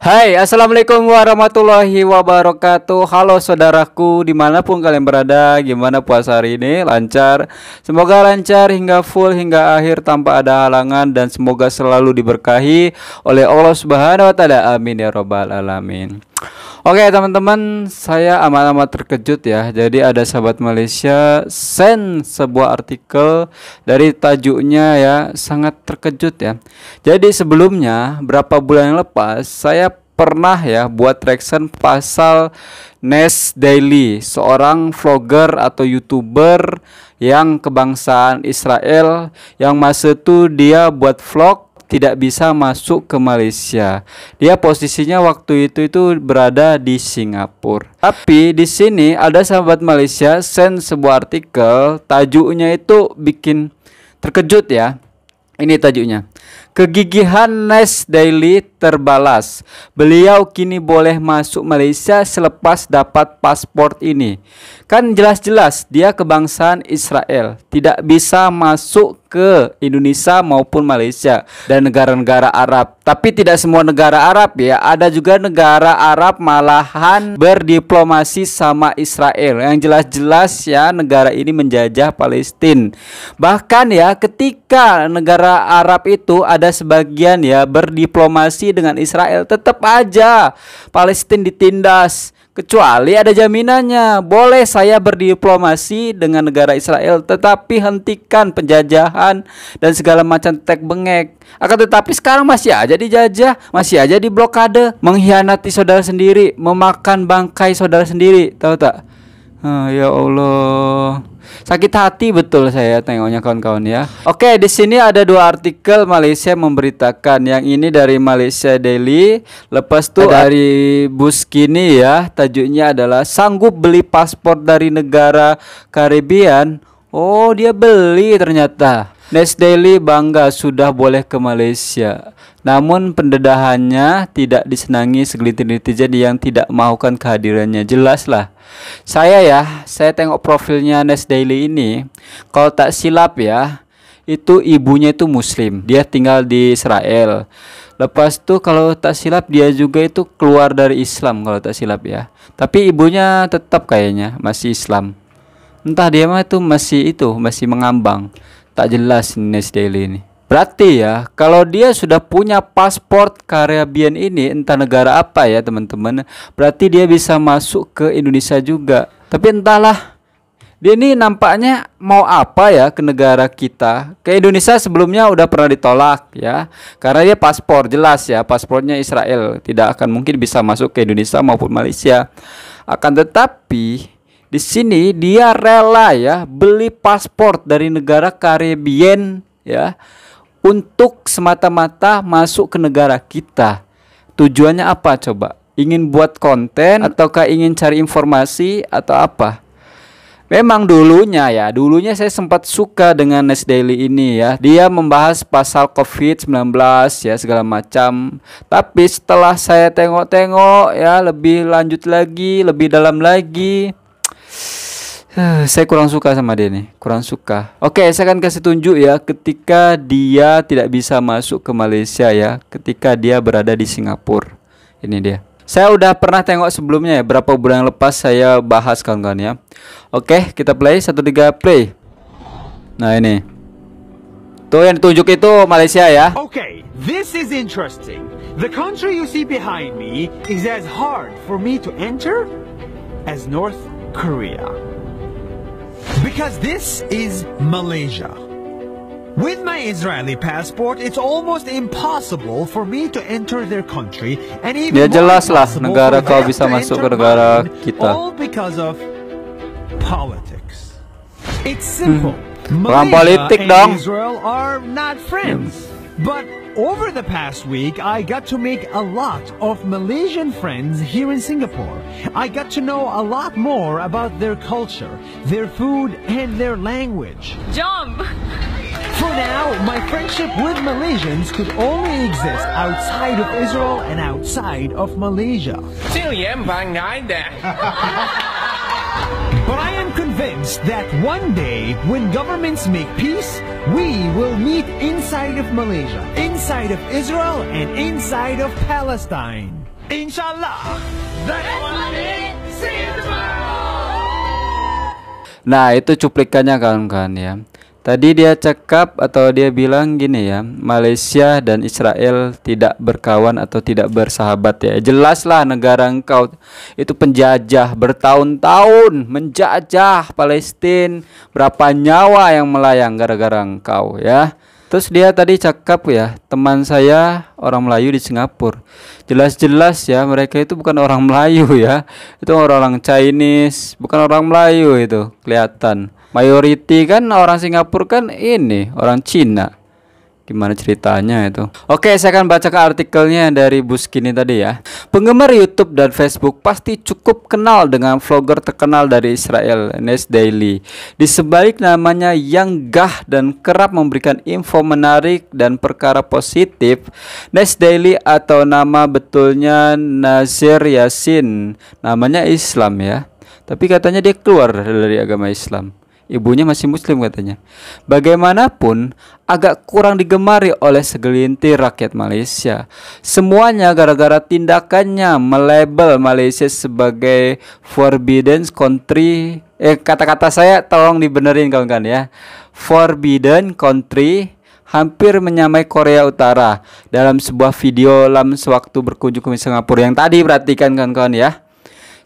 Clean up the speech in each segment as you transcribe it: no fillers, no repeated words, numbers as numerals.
Hai, assalamualaikum warahmatullahi wabarakatuh. Halo saudaraku, dimanapun kalian berada, gimana puasa hari ini? Lancar? Semoga lancar hingga full hingga akhir tanpa ada halangan, dan semoga selalu diberkahi oleh Allah Subhanahu wa Ta'ala. Amin ya Rabbal Alamin. Oke teman-teman, saya amat-amat terkejut ya. Jadi ada sahabat Malaysia send sebuah artikel dari tajuknya ya, sangat terkejut ya. Jadi sebelumnya berapa bulan yang lepas saya pernah ya buat reaction pasal Nes Daily, seorang vlogger atau YouTuber yang kebangsaan Israel, yang masa itu dia buat vlog tidak bisa masuk ke Malaysia. Dia posisinya waktu itu berada di Singapura. Tapi di sini ada sahabat Malaysia send sebuah artikel, tajuknya itu bikin terkejut ya. Ini tajuknya. Kegigihan Nes Daily terbalas. Beliau kini boleh masuk Malaysia selepas dapat paspor ini. Kan jelas-jelas dia kebangsaan Israel, tidak bisa masuk ke Indonesia maupun Malaysia dan negara-negara Arab. Tapi tidak semua negara Arab ya, ada juga negara Arab malahan berdiplomasi sama Israel. Yang jelas-jelas ya, negara ini menjajah Palestina. Bahkan ya, ketika negara Arab itu ada sebagian ya berdiplomasi dengan Israel, tetap aja Palestina ditindas. Kecuali ada jaminannya, boleh saya berdiplomasi dengan negara Israel, tetapi hentikan penjajahan dan segala macam tek bengek. Akan tetapi sekarang masih aja dijajah, masih aja diblokade, mengkhianati saudara sendiri, memakan bangkai saudara sendiri, tahu tak? Ya Allah, sakit hati betul saya tengoknya kawan-kawan ya. Oke, di sini ada dua artikel Malaysia memberitakan. Yang ini dari Malaysia Daily, lepas itu dari Buskini ya. Tajuknya adalah sanggup beli paspor dari negara Karibian. Oh, dia beli ternyata. Nes Daily bangga sudah boleh ke Malaysia. Namun pendedahannya tidak disenangi segelintir netizen yang tidak maukan kehadirannya. Jelas lah. Saya tengok profilnya Nes Daily ini. Kalau tak silap ya, itu ibunya itu Muslim. Dia tinggal di Israel. Lepas itu kalau tak silap dia juga itu keluar dari Islam kalau tak silap ya. Tapi ibunya tetap kayaknya masih Islam. Entah dia mah itu masih mengambang. Tak jelas Nes Daily ini. Berarti ya, kalau dia sudah punya paspor Karibian ini, entah negara apa ya teman-teman, berarti dia bisa masuk ke Indonesia juga. Tapi entahlah, dia ini nampaknya mau apa ya ke negara kita. Ke Indonesia sebelumnya udah pernah ditolak ya, karena dia paspor, jelas ya, paspornya Israel, tidak akan mungkin bisa masuk ke Indonesia maupun Malaysia. Akan tetapi di sini dia rela ya beli paspor dari negara Karibian ya, untuk semata-mata masuk ke negara kita. Tujuannya apa coba? Ingin buat konten ataukah ingin cari informasi atau apa? Memang dulunya saya sempat suka dengan Nes Daily ini ya. Dia membahas pasal COVID-19 ya, segala macam. Tapi setelah saya tengok-tengok ya, lebih lanjut lagi, lebih dalam lagi, saya kurang suka sama dia nih, kurang suka. Oke, saya akan kasih tunjuk ya ketika dia tidak bisa masuk ke Malaysia ya, ketika dia berada di Singapura. Ini dia. Saya udah pernah tengok sebelumnya ya, berapa bulan yang lepas saya bahas kawan-kawan ya. Oke, kita play, 1, 3, play. Nah ini. Tuh yang ditunjuk itu Malaysia ya. Okay, this is interesting. The country you see behind me is as hard for me to enter as North Korea. Because this is Malaysia. With my Israeli passport, it's almost impossible for me to enter their country, and even ya jelas lah negara kau bisa masuk ke negara kita. All because of politics. It's simple. Malaysia and Israel are not friends. But over the past week, I got to make a lot of Malaysian friends here in Singapore. I got to know a lot more about their culture, their food, and their language. Jump! For now, my friendship with Malaysians could only exist outside of Israel and outside of Malaysia. But I am convinced that one day, when governments make peace, we will meet inside of Malaysia, inside of Israel, and inside of Palestine. Inshallah. That's one day. See you tomorrow. Nah, itu cuplikannya kawan-kawan ya. Tadi dia cakap atau dia bilang gini ya, Malaysia dan Israel tidak berkawan atau tidak bersahabat ya. Jelaslah negara engkau itu penjajah bertahun-tahun menjajah Palestina, berapa nyawa yang melayang gara-gara engkau ya. Terus dia tadi cakap ya, teman saya orang Melayu di Singapura. Jelas-jelas ya mereka itu bukan orang Melayu ya. Itu orang-orang Chinese, bukan orang Melayu itu, kelihatan. Mayoriti kan orang Singapura kan ini orang Cina. Gimana ceritanya itu? Oke, saya akan bacakan artikelnya dari Buskini tadi ya. Penggemar YouTube dan Facebook pasti cukup kenal dengan vlogger terkenal dari Israel, Nes Daily. Di sebalik namanya yang gah dan kerap memberikan info menarik dan perkara positif, Nes Daily atau nama betulnya Nazir Yassin, namanya Islam ya. Tapi katanya dia keluar dari agama Islam. Ibunya masih muslim katanya. Bagaimanapun agak kurang digemari oleh segelintir rakyat Malaysia. Semuanya gara-gara tindakannya melabel Malaysia sebagai forbidden country. Kata-kata saya tolong dibenerin kawan-kawan ya. Forbidden country, hampir menyamai Korea Utara. Dalam sebuah video dalam sewaktu berkunjung ke Singapura yang tadi perhatikan kawan-kawan ya.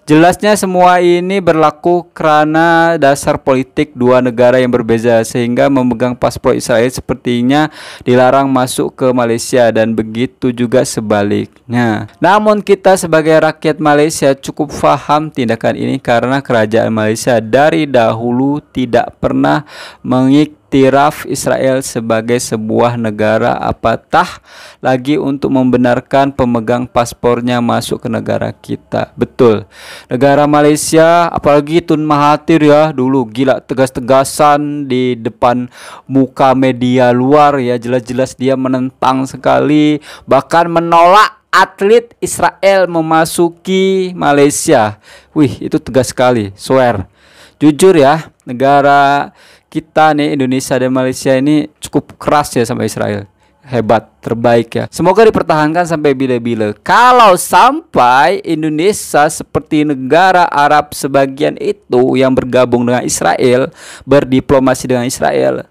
Jelasnya semua ini berlaku karena dasar politik dua negara yang berbeza, sehingga memegang paspor Israel sepertinya dilarang masuk ke Malaysia dan begitu juga sebaliknya. Namun kita sebagai rakyat Malaysia cukup paham tindakan ini karena kerajaan Malaysia dari dahulu tidak pernah mengiktiraf Israel sebagai sebuah negara, apatah lagi untuk membenarkan pemegang paspornya masuk ke negara kita. Betul, negara Malaysia apalagi Tun Mahathir ya, dulu gila tegas-tegasan di depan muka media luar ya, jelas-jelas dia menentang sekali, bahkan menolak atlet Israel memasuki Malaysia. Wih, itu tegas sekali, swear. Jujur ya, negara kita nih Indonesia dan Malaysia ini cukup keras ya sama Israel. Hebat, terbaik ya. Semoga dipertahankan sampai bila-bila. Kalau sampai Indonesia seperti negara Arab sebagian itu yang bergabung dengan Israel, berdiplomasi dengan Israel,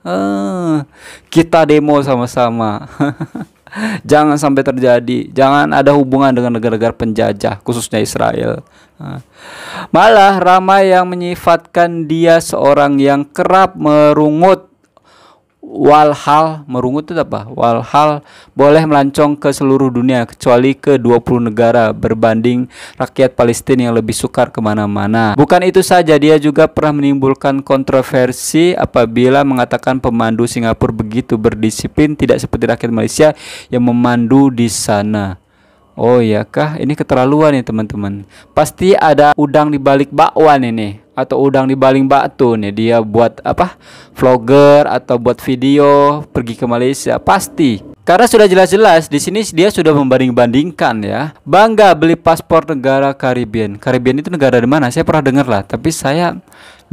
kita demo sama-sama. Jangan sampai terjadi. Jangan ada hubungan dengan negara-negara penjajah, khususnya Israel. Malah ramai yang menyifatkan dia seorang yang kerap merungut. Walhal, merungut itu apa? Walhal boleh melancong ke seluruh dunia kecuali ke 20 negara berbanding rakyat Palestina yang lebih sukar kemana-mana. Bukan itu saja, dia juga pernah menimbulkan kontroversi apabila mengatakan pemandu Singapura begitu berdisiplin, tidak seperti rakyat Malaysia yang memandu di sana. Oh iya kah? Ini keterlaluan nih teman-teman. Pasti ada udang di balik bakwan ini, atau udang di balik batu nih. Dia buat apa? Vlogger atau buat video pergi ke Malaysia pasti. Karena sudah jelas-jelas di sini dia sudah membanding-bandingkan ya. Bangga beli paspor negara Karibien. Karibien itu negara di mana? Saya pernah dengar lah, tapi saya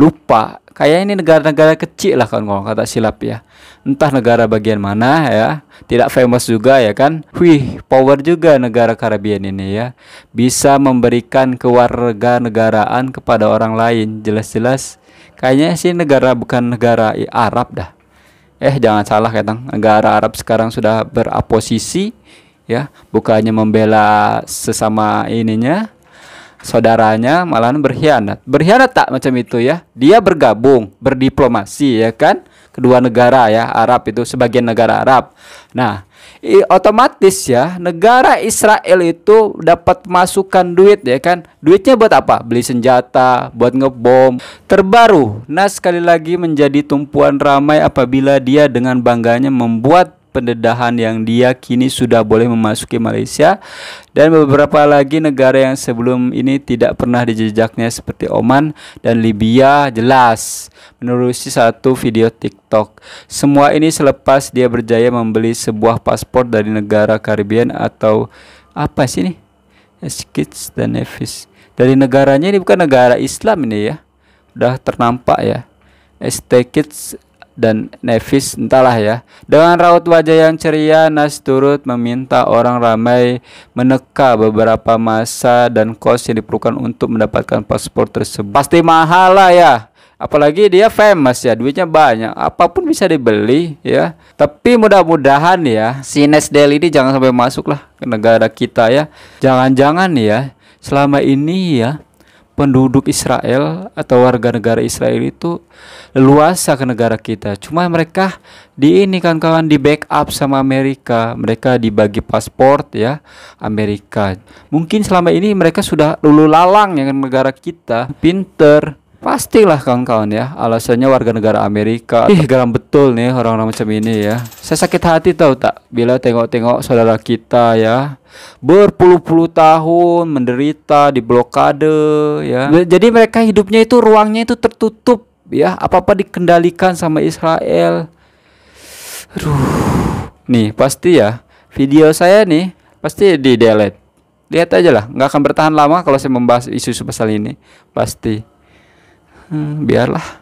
lupa. Kayaknya ini negara-negara kecil lah kalau kata silap ya. Entah negara bagian mana ya. Tidak famous juga ya kan. Wih, power juga negara Karibien ini ya. Bisa memberikan kewarganegaraan kepada orang lain. Jelas-jelas kayaknya sih negara bukan negara Arab dah. Jangan salah katang. Negara Arab sekarang sudah beraposisi ya. Bukannya membela sesama ininya, saudaranya, malahan berkhianat. Berkhianat tak macam itu ya. Dia bergabung, berdiplomasi ya kan. Kedua negara ya, Arab itu sebagian negara Arab. Nah, otomatis ya negara Israel itu dapat masukan duit ya kan. Duitnya buat apa? Beli senjata, buat ngebom. Terbaru, nah sekali lagi menjadi tumpuan ramai apabila dia dengan bangganya membuat pendedahan yang diyakini sudah boleh memasuki Malaysia dan beberapa lagi negara yang sebelum ini tidak pernah dijejaknya seperti Oman dan Libya jelas menerusi satu video TikTok. Semua ini selepas dia berjaya membeli sebuah paspor dari negara Caribbean atau apa sih nih? Kitts dan Nevis. Dari negaranya ini bukan negara Islam ini ya. Udah ternampak ya. Kitts dan Nevis entahlah ya. Dengan raut wajah yang ceria, Nas turut meminta orang ramai meneka beberapa masa dan kos yang diperlukan untuk mendapatkan paspor tersebut. Pasti mahal lah ya. Apalagi dia famous ya, duitnya banyak, apapun bisa dibeli ya. Tapi mudah-mudahan ya si Nasdel ini jangan sampai masuk lah ke negara kita ya. Jangan-jangan ya selama ini ya penduduk Israel atau warga negara Israel itu leluasa ke negara kita. Cuma mereka di ini kawan-kawan di backup sama Amerika. Mereka dibagi paspor ya Amerika. Mungkin selama ini mereka sudah lulu lalang ya ke negara kita. Pinter. Pastilah kawan-kawan ya, alasannya warga negara Amerika. Geram betul nih orang-orang macam ini ya. Saya sakit hati tahu tak bila tengok-tengok saudara kita ya berpuluh-puluh tahun menderita di blokade ya. Jadi mereka hidupnya itu ruangnya itu tertutup ya, apa-apa dikendalikan sama Israel. Aduh. Nih pasti ya video saya nih pasti di delete. Lihat aja lah, nggak akan bertahan lama kalau saya membahas isu-isu pasal ini. Pasti. Biarlah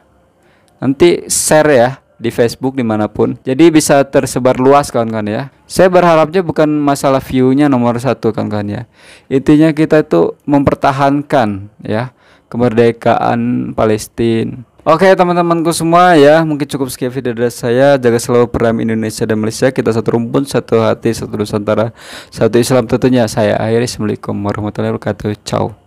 nanti share ya di Facebook dimanapun, jadi bisa tersebar luas kawan-kawan ya. Saya berharapnya bukan masalah view-nya nomor satu kawan-kawan ya. Intinya kita itu mempertahankan ya kemerdekaan Palestina. Oke teman-temanku semua ya, mungkin cukup sekian video dari saya. Jaga selalu perdamaian Indonesia dan Malaysia. Kita satu rumpun, satu hati, satu Nusantara, satu Islam tentunya. Saya akhiri. Assalamualaikum warahmatullahi wabarakatuh. Ciao.